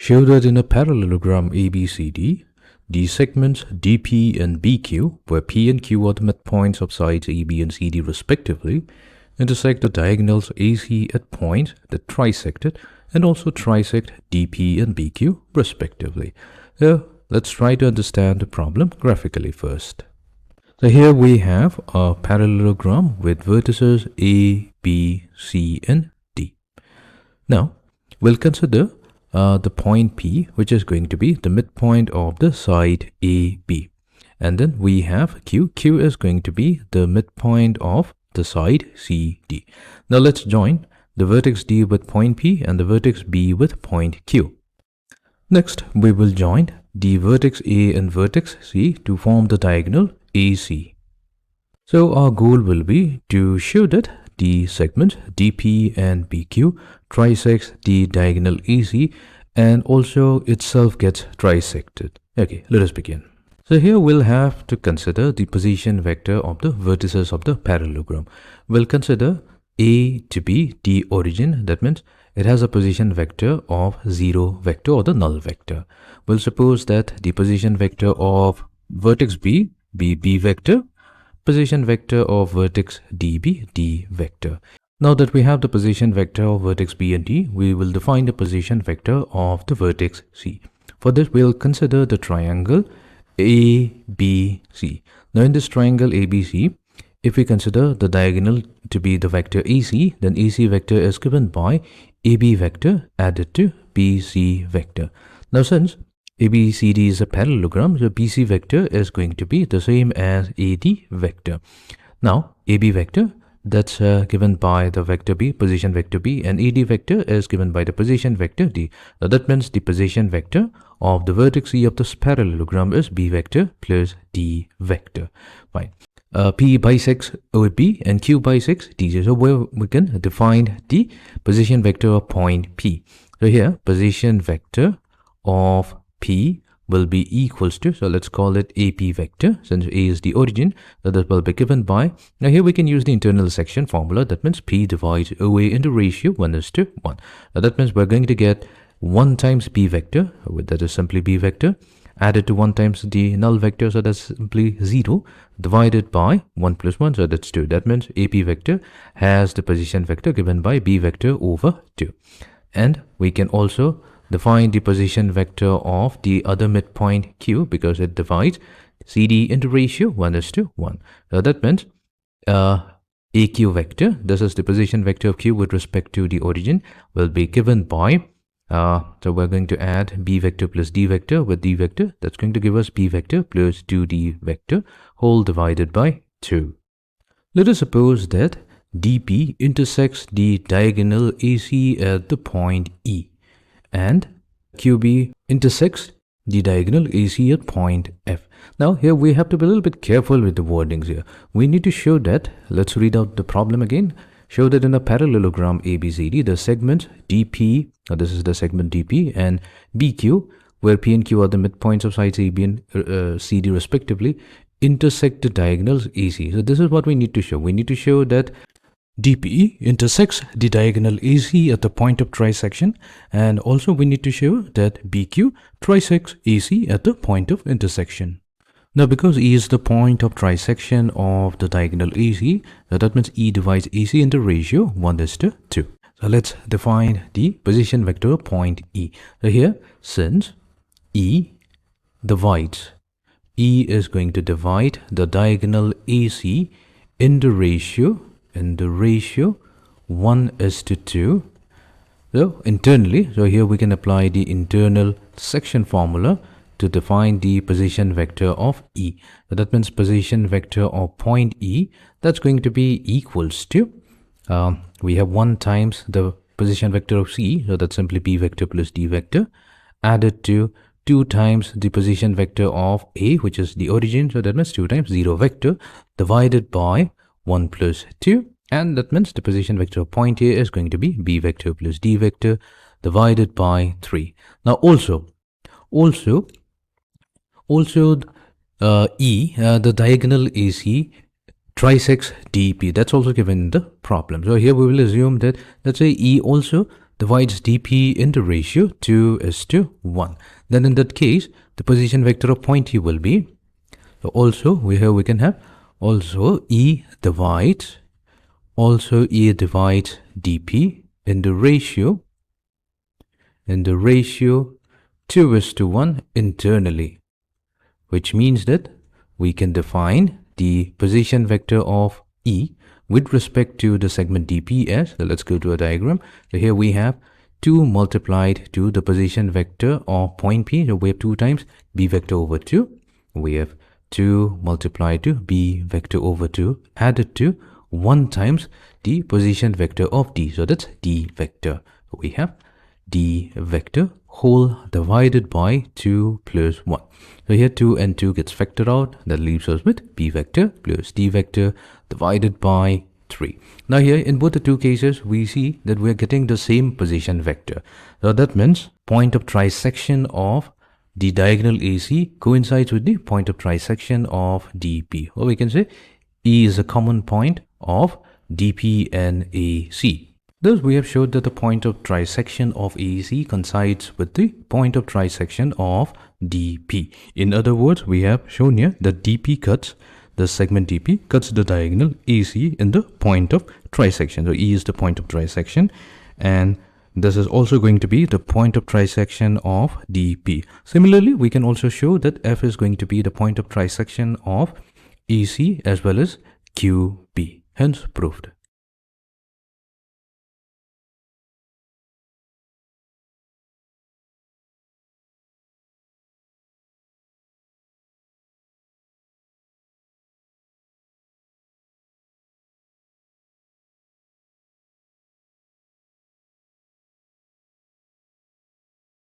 Show that in a parallelogram ABCD, the segments DP and BQ, where P and Q are the midpoints of sides AB and CD respectively, intersect the diagonals AC at points that trisect it and also trisect DP and BQ respectively. So let's try to understand the problem graphically first. So here we have a parallelogram with vertices A, B, C and D. Now we'll consider the point P, which is going to be the midpoint of the side AB. And then we have Q. Q is going to be the midpoint of the side CD. Now let's join the vertex D with point P and the vertex B with point Q. Next, we will join the vertex A and vertex C to form the diagonal AC. So our goal will be to show that the segments DP and BQ trisects the diagonal AC and also itself gets trisected. Okay, let us begin. So here we'll have to consider the position vector of the vertices of the parallelogram. We'll consider A to be the origin. That means it has a position vector of 0 vector or the null vector. We'll suppose that the position vector of vertex B be B vector, position vector of vertex D be D vector. Now that we have the position vector of vertex B and D, we will define the position vector of the vertex C. For this, we'll consider the triangle ABC. Now in this triangle ABC, if we consider the diagonal to be the vector AC, then AC vector is given by AB vector added to BC vector. Now since ABCD is a parallelogram, so BC vector is going to be the same as AD vector. Now AB vector, that's given by the vector B, position vector B, and AD vector is given by the position vector D. Now that means the position vector of the vertex C of this parallelogram is B vector plus D vector. Fine. P bisects OB and Q bisects DJ. So where we can define the position vector of point P. So here position vector of P will be equals to, so let's call it AP vector since A is the origin. So that will be given by, now here we can use the internal section formula. That means P divides OA into ratio 1:1. Now that means we're going to get 1 times B vector, that is simply B vector, added to 1 times the null vector, so that's simply 0, divided by 1 plus 1, so that's 2. That means AP vector has the position vector given by B vector over 2. And we can also define the position vector of the other midpoint Q because it divides CD into ratio 1:1. So that means AQ vector, this is the position vector of Q with respect to the origin, will be given by, so we're going to add B vector plus D vector with D vector. That's going to give us B vector plus 2D vector whole divided by 2. Let us suppose that DP intersects the diagonal AC at the point E, and QB intersects the diagonal AC at point F. Now here we have to be a little bit careful with the wordings here. We need to show that, let's read out the problem again. Show that in a parallelogram ABCD, the segments DP, this is the segment DP, and BQ, where P and Q are the midpoints of sides AB and CD respectively, intersect the diagonals AC. So this is what we need to show. We need to show that DP intersects the diagonal AC at the point of trisection, and also we need to show that BQ trisects AC at the point of intersection. Now because E is the point of trisection of the diagonal AC, that means E divides AC into ratio 1:2. So let's define the position vector of point E. So here, since E divides, E is going to divide the diagonal AC into ratio 1:2. So internally, so here we can apply the internal section formula to define the position vector of E. So that means position vector of point E, that's going to be equals to, we have 1 times the position vector of C, so that's simply B vector plus D vector, added to 2 times the position vector of A, which is the origin, so that means 2 times 0 vector, divided by 1 plus 2, and that means the position vector of point A is going to be B vector plus D vector divided by 3. Now also the diagonal AC trisects DP. That's also given in the problem. So here we will assume that, let's say E also divides dp into ratio 2:1. Then in that case, the position vector of point P will be, so also we can have also E divides dp in the ratio 2:1 internally, which means that we can define the position vector of E with respect to the segment dp as, so let's go to a diagram. So here we have 2 multiplied to the position vector of point P, so we have 2 times b vector over 2. We have 2 multiplied to b vector over 2 added to 1 times the position vector of d, so that's d vector. We have d vector whole divided by 2 plus 1. So here 2 and 2 gets factored out. That leaves us with b vector plus d vector divided by 3. Now here in both the two cases, we see that we are getting the same position vector. So that means point of trisection of the diagonal AC coincides with the point of trisection of DP. Or we can say E is a common point of DP and AC. Thus, we have showed that the point of trisection of AC coincides with the point of trisection of DP. In other words, we have shown here that DP cuts, the segment DP cuts the diagonal AC in the point of trisection. So E is the point of trisection, and this is also going to be the point of trisection of DP. Similarly, we can also show that F is going to be the point of trisection of EC as well as QP. Hence proved.